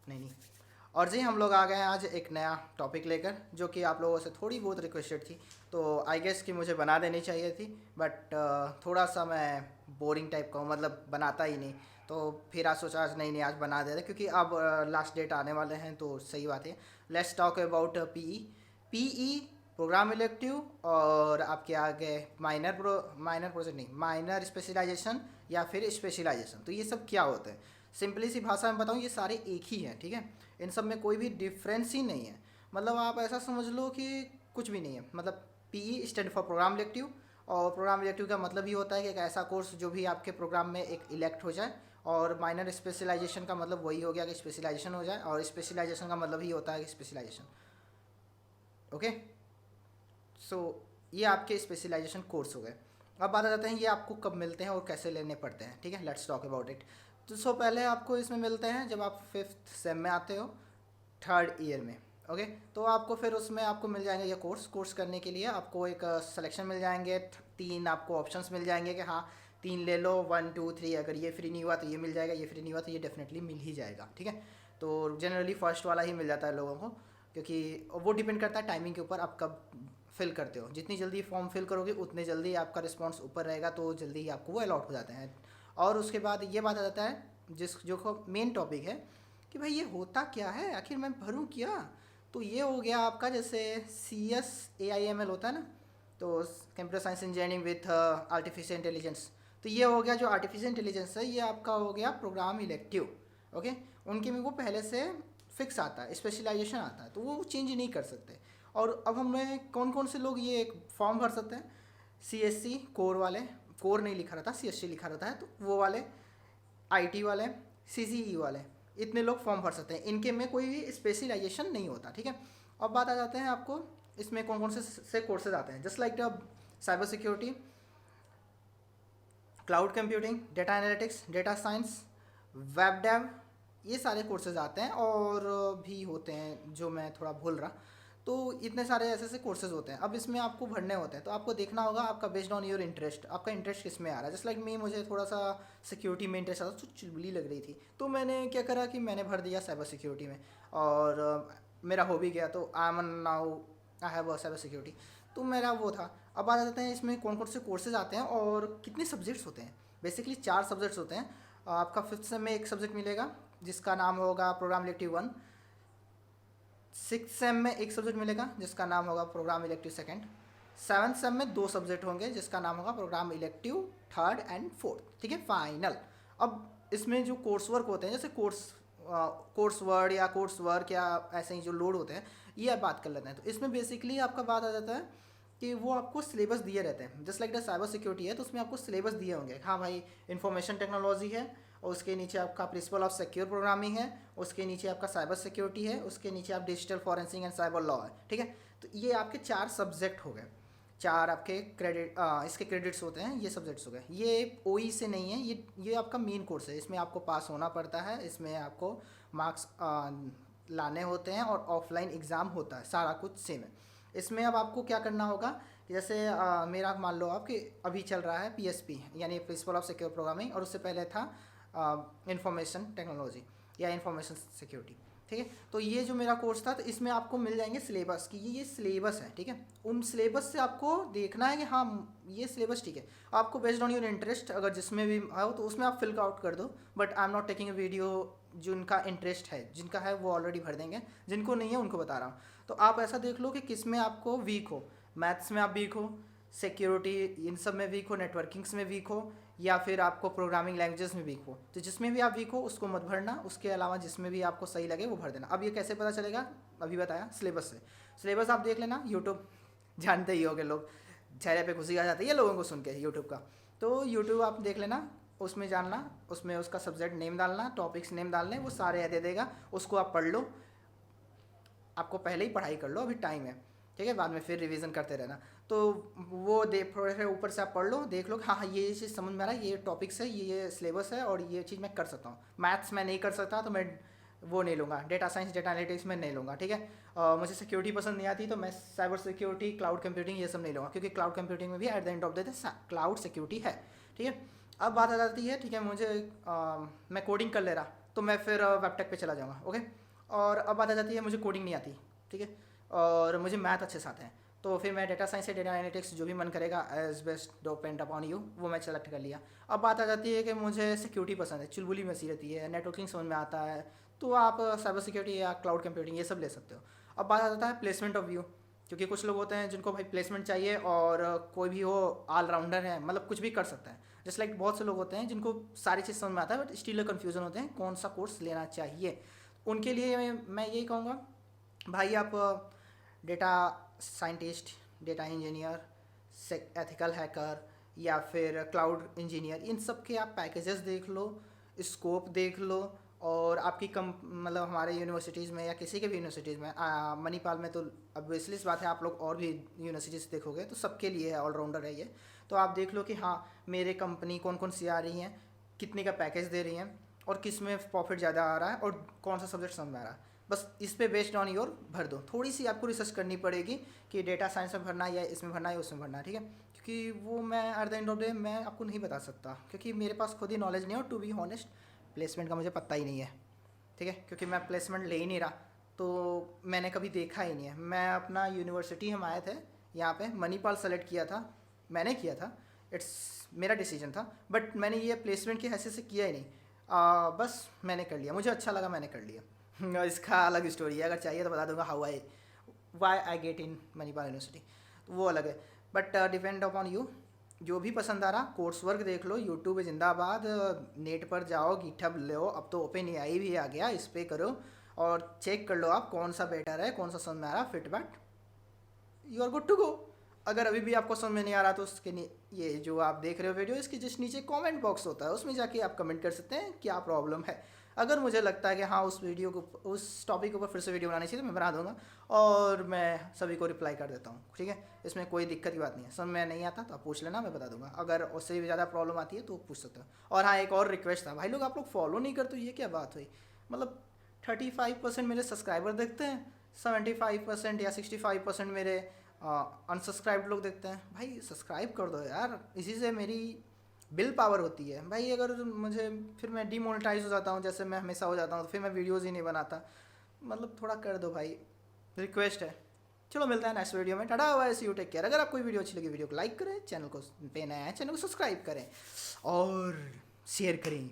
नहीं नहीं। और जी हम लोग आ गए हैं आज एक नया टॉपिक लेकर, जो कि आप लोगों से थोड़ी बहुत रिक्वेस्टेड थी, तो आई गेस कि मुझे बना देनी चाहिए थी। बट थोड़ा सा मैं बोरिंग टाइप का हूँ, मतलब बनाता ही नहीं। तो फिर आज सोचा आज नहीं नहीं आज बना दे रहे, क्योंकि अब लास्ट डेट आने वाले हैं, तो सही बात है। Let's talk about PE. PE programme elective, और आपके आगे माइनर प्रोजेक्ट नहीं, माइनर स्पेशलाइजेशन या फिर स्पेशलाइजेशन। तो ये सब क्या होते हैं, सिंपली सी भाषा में बताऊँ, ये सारे एक ही हैं, ठीक है। इन सब में कोई भी डिफरेंस ही नहीं है। मतलब आप ऐसा समझ लो कि कुछ भी नहीं है। मतलब PE stand for programme elective, और प्रोग्राम इलेक्टिव का मतलब ये होता है कि एक ऐसा कोर्स जो भी आपके प्रोग्राम में एक इलेक्ट हो जाए। और माइनर स्पेशलाइजेशन का मतलब वही हो गया कि स्पेशलाइजेशन हो जाए, और स्पेशलाइजेशन का मतलब ही होता है कि स्पेशलाइजेशन। ओके। सो ये आपके स्पेशलाइजेशन कोर्स हो गए। अब बात आ जाते हैं ये आपको कब मिलते हैं और कैसे लेने पड़ते हैं, ठीक है। Let's talk about it. तो पहले आपको इसमें मिलते हैं जब आप फिफ्थ सेम में आते हो, थर्ड ईयर में। ओके। तो आपको फिर उसमें आपको मिल जाएंगे ये कोर्स करने के लिए आपको एक सिलेक्शन मिल जाएंगे, तीन आपको ऑप्शंस मिल जाएंगे कि हाँ तीन ले लो, 1 2 3। अगर ये फ्री नहीं हुआ तो ये मिल जाएगा, ये फ्री नहीं हुआ तो ये डेफिनेटली मिल ही जाएगा, ठीक है। तो जनरली फर्स्ट वाला ही मिल जाता है लोगों को, क्योंकि वो डिपेंड करता है टाइमिंग के ऊपर, आप कब फिल करते हो। जितनी जल्दी फॉर्म फिल करोगे उतने जल्दी आपका रिस्पॉन्स ऊपर रहेगा, तो जल्दी ही आपको वो अलॉट हो जाते हैं। और उसके बाद ये बात आ जाता है जो मेन टॉपिक है कि भाई ये होता क्या है, आखिर मैं भरूँ क्या। तो ये हो गया आपका, जैसे CSAIML होता है ना, तो computer science engineering with artificial intelligence. तो ये हो गया जो आर्टिफिशियल इंटेलिजेंस है, ये आपका हो गया प्रोग्राम इलेक्टिव। ओके। उनके में वो पहले से फिक्स आता है, स्पेशलाइजेशन आता है, तो वो चेंज नहीं कर सकते। और अब हमें कौन कौन से लोग ये एक फॉर्म भर सकते हैं, CSC कोर वाले, कोर नहीं लिखा रहता, CSC लिखा रहता है, तो वो वाले, IT वाले, CCE वाले, इतने लोग फॉर्म भर सकते हैं। इनके में कोई भी स्पेशलाइजेशन नहीं होता, ठीक है। अब बात आ जाते हैं आपको इसमें कौन कौन से कोर्सेज आते हैं, just like cyber security, cloud computing, data analytics, data science, web dev, ये सारे कोर्सेज आते हैं। और भी होते हैं जो मैं थोड़ा भूल रहा। तो इतने सारे ऐसे ऐसे कोर्सेज होते हैं। अब इसमें आपको भरने होते हैं, तो आपको देखना होगा आपका बेस्ड ऑन योर इंटरेस्ट, आपका इंटरेस्ट किस में आ रहा है। जस्ट लाइक मी, मुझे थोड़ा सा सिक्योरिटी में इंटरेस्ट आता था, तो चुलबुली लग रही थी, तो मैंने क्या करा कि मैंने भर दिया साइबर सिक्योरिटी में। और मेरा हो भी गया, तो I am now I have cyber security, तो मेरा वो था। अब आ जाते हैं इसमें कौन कौन से कोर्सेज आते हैं और कितने सब्जेक्ट्स होते हैं। बेसिकली 4 सब्जेक्ट्स होते हैं। आपका फिफ्थ सेम में एक सब्जेक्ट मिलेगा जिसका नाम होगा प्रोग्राम इलेक्टिव 1। सिक्स सेम में एक सब्जेक्ट मिलेगा जिसका नाम होगा programme elective second. Seventh sem में 2 सब्जेक्ट होंगे जिसका नाम होगा programme elective third and fourth, ठीक है, फाइनल। अब इसमें जो कोर्स वर्क होते हैं, जैसे कोर्स वर्ड या कोर्स वर्क या ऐसे ही जो लोड होते हैं, ये आप बात कर लेते हैं। तो इसमें बेसिकली आपका बात आ जाता है कि वो आपको सिलेबस दिए रहते हैं। Just like the cyber security है, तो उसमें आपको सिलेबस दिए होंगे, हाँ भाई इंफॉर्मेशन टेक्नोलॉजी है, और उसके नीचे आपका प्रिंसिपल ऑफ सिक्योर प्रोग्रामिंग है, उसके नीचे आपका साइबर सिक्योरिटी है, उसके नीचे आप digital forensic and cyber law है, ठीक है। तो ये आपके 4 सब्जेक्ट हो गए, 4 आपके इसके क्रेडिट्स होते हैं, ये सब्जेक्ट्स हो गए। ये OE से नहीं है, ये आपका मेन कोर्स है, इसमें आपको पास होना पड़ता है, इसमें आपको मार्क्स लाने होते हैं, और ऑफलाइन एग्ज़ाम होता है, सारा कुछ सेम है। इसमें अब आपको क्या करना होगा कि जैसे मेरा मान लो आप कि अभी चल रहा है PSP यानी प्रिंसिपल ऑफ सिक्योर प्रोग्रामिंग, और उससे पहले था इंफॉर्मेशन टेक्नोलॉजी या इंफॉर्मेशन सिक्योरिटी, ठीक है। तो ये जो मेरा कोर्स था, तो इसमें आपको मिल जाएंगे सिलेबस की, ये सिलेबस है, ठीक है। उन सिलेबस से आपको देखना है कि हाँ ये सिलेबस ठीक है। आपको बेस्ड ऑन योर इंटरेस्ट अगर जिसमें भी हो तो उसमें आप फिल आउट कर दो। But I am not taking a video, जिनका इंटरेस्ट है, जिनका है वो ऑलरेडी भर देंगे, जिनको नहीं है उनको बता रहा हूँ। तो आप ऐसा देख लो कि किस में आपको वीक हो, मैथ्स में आप वीक हो, सिक्योरिटी इन सब में वीक हो, नेटवर्किंग्स में वीक हो, या फिर आपको प्रोग्रामिंग लैंग्वेजेस में वीक हो। तो जिसमें भी आप वीक हो उसको मत भरना, उसके अलावा जिसमें भी आपको सही लगे वो भर देना। अब ये कैसे पता चलेगा, अभी बताया सिलेबस से। सिलेबस आप देख लेना, यूट्यूब जानते ही होगे लोग, चेहरे पे खुशी आ जाती है लोगों को सुन के यूट्यूब का। तो यूट्यूब आप देख लेना, उसमें जानना, उसमें उसका सब्जेक्ट नेम डालना, टॉपिक्स नेम डालने, वो सारे दे देगा, उसको आप पढ़ लो। आपको पहले ही पढ़ाई कर लो, अभी टाइम है, ठीक है, बाद में फिर रिवीजन करते रहना। तो वो थोड़े से ऊपर से आप पढ़ लो, देख लो हाँ हाँ ये चीज़ समझ में आ रहा है, ये टॉपिक्स है, ये सिलेबस है, और ये चीज़ मैं कर सकता हूँ। मैथ्स मैं नहीं कर सकता तो मैं वो नहीं लूँगा, डेटा साइंस डेटा एनालिटिक्स में नहीं लूँगा, ठीक है। मुझे सिक्योरिटी पसंद नहीं आती, तो मैं साइबर सिक्योरिटी क्लाउड कंप्यूटिंग ये सब नहीं लूँगा, क्योंकि क्लाउड कंप्यूटिंग में भी at the end of the day cloud security है, ठीक है। अब बात आ जाती है, ठीक है, मुझे मैं कोडिंग कर ले रहा, तो मैं फिर वेबटेक पे चला जाऊँगा। ओके, और अब बात आ जाती है मुझे कोडिंग नहीं आती, ठीक है, और मुझे मैथ अच्छे से आते हैं, तो फिर मैं डेटा साइंस या डेटा एनालिटिक्स जो भी मन करेगा as best depend upon you, वो मैं सेलेक्ट कर लिया। अब बात आ जाती है कि मुझे सिक्योरिटी पसंद है, चुलबुली में सी रहती है, नेटवर्किंग समझ में आता है, तो आप साइबर सिक्योरिटी या क्लाउड कंप्यूटिंग ये सब ले सकते हो। अब बात आ जाता है प्लेसमेंट ऑफ व्यू, क्योंकि कुछ लोग होते हैं जिनको भाई प्लेसमेंट चाहिए और कोई भी हो ऑलराउंडर है, मतलब कुछ भी कर सकता है। जस्ट लाइक बहुत से लोग होते हैं जिनको सारी चीज़ समझ में आता है बट स्टिल कन्फ्यूज़न होते हैं कौन सा कोर्स लेना चाहिए। उनके लिए मैं यही कहूँगा, भाई आप data scientist, data engineer, ethical hacker या फिर क्लाउड इंजीनियर, इन सब के आप पैकेजेस देख लो, स्कोप देख लो, और आपकी कम मतलब हमारे यूनिवर्सिटीज़ में या किसी के भी यूनिवर्सिटीज़ में मणिपाल में तो ऑब्वियसली इस बात है, आप लोग और भी यूनिवर्सिटीज़ देखोगे तो सबके लिए है, ऑलराउंडर है ये। तो आप देख लो कि हाँ मेरे कंपनी कौन कौन सी आ रही हैं, कितने का पैकेज दे रही हैं, और किस में प्रॉफिट ज़्यादा आ रहा है, और कौन सा सब्जेक्ट समझ में आ रहा है। बस इस पे बेस्ड ऑन योर भर दो। थोड़ी सी आपको रिसर्च करनी पड़ेगी कि डेटा साइंस में भरना है या इसमें भरना है या उसमें भरना है, ठीक है, क्योंकि वो मैं at the end of day मैं आपको नहीं बता सकता, क्योंकि मेरे पास खुद ही नॉलेज नहीं है, और टू बी ऑनेस्ट प्लेसमेंट का मुझे पता ही नहीं है, ठीक है, क्योंकि मैं प्लेसमेंट ले ही नहीं रहा, तो मैंने कभी देखा ही नहीं है। मैं अपना यूनिवर्सिटी हम आए थे यहाँ पे, मणिपाल सेलेक्ट किया था, मैंने किया था, इट्स मेरा डिसीजन था, बट मैंने ये प्लेसमेंट की हैसियत से किया ही नहीं। बस मैंने कर लिया, मुझे अच्छा लगा, मैंने कर लिया। इसका अलग स्टोरी है, अगर चाहिए तो बता दूंगा how I why I get in Manipal university, तो वो अलग है, बट डिपेंड अपॉन यू। जो भी पसंद आ रहा कोर्स वर्क देख लो, यूट्यूब जिंदाबाद, नेट पर जाओ, गिटहब लो, अब तो ओपन एआई भी आ गया, इस पर करो और चेक कर लो आप कौन सा बेटर है, कौन सा समझ में आ रहा, Fitbit, you are good to go. अगर अभी भी आपको समझ में नहीं आ रहा तो उसके ये जो आप देख रहे हो वीडियो, इसके जस्ट नीचे कमेंट बॉक्स होता है, उसमें जाके आप कमेंट कर सकते हैं क्या प्रॉब्लम है। अगर मुझे लगता है कि हाँ उस वीडियो को, उस टॉपिक के ऊपर फिर से वीडियो बनानी चाहिए, तो मैं बना दूंगा और मैं सभी को रिप्लाई कर देता हूँ, ठीक है, इसमें कोई दिक्कत की बात नहीं है। समझ में नहीं आता तो आप पूछ लेना, मैं बता दूंगा। अगर उससे भी ज़्यादा प्रॉब्लम आती है तो पूछ सकते हो। और हाँ एक और रिक्वेस्ट था, भाई लोग आप लोग फॉलो नहीं करते, ये क्या बात हुई, मतलब 35% मेरे सब्सक्राइबर देखते हैं, 75% या 65% मेरे अनसब्सक्राइब्ड लोग देखते हैं। भाई सब्सक्राइब कर दो यार, इसी से मेरी बिल पावर होती है भाई। अगर मुझे फिर मैं डीमोनेटाइज हो जाता हूँ, जैसे मैं हमेशा हो जाता हूँ, तो फिर मैं वीडियोज़ ही नहीं बनाता। मतलब थोड़ा कर दो भाई, रिक्वेस्ट है। चलो मिलता है नेक्स्ट वीडियो में, tata bye, see you, take care. अगर आपको वीडियो अच्छी लगी वीडियो को लाइक करें, चैनल को पे नया है चैनल को सब्सक्राइब करें और शेयर करें।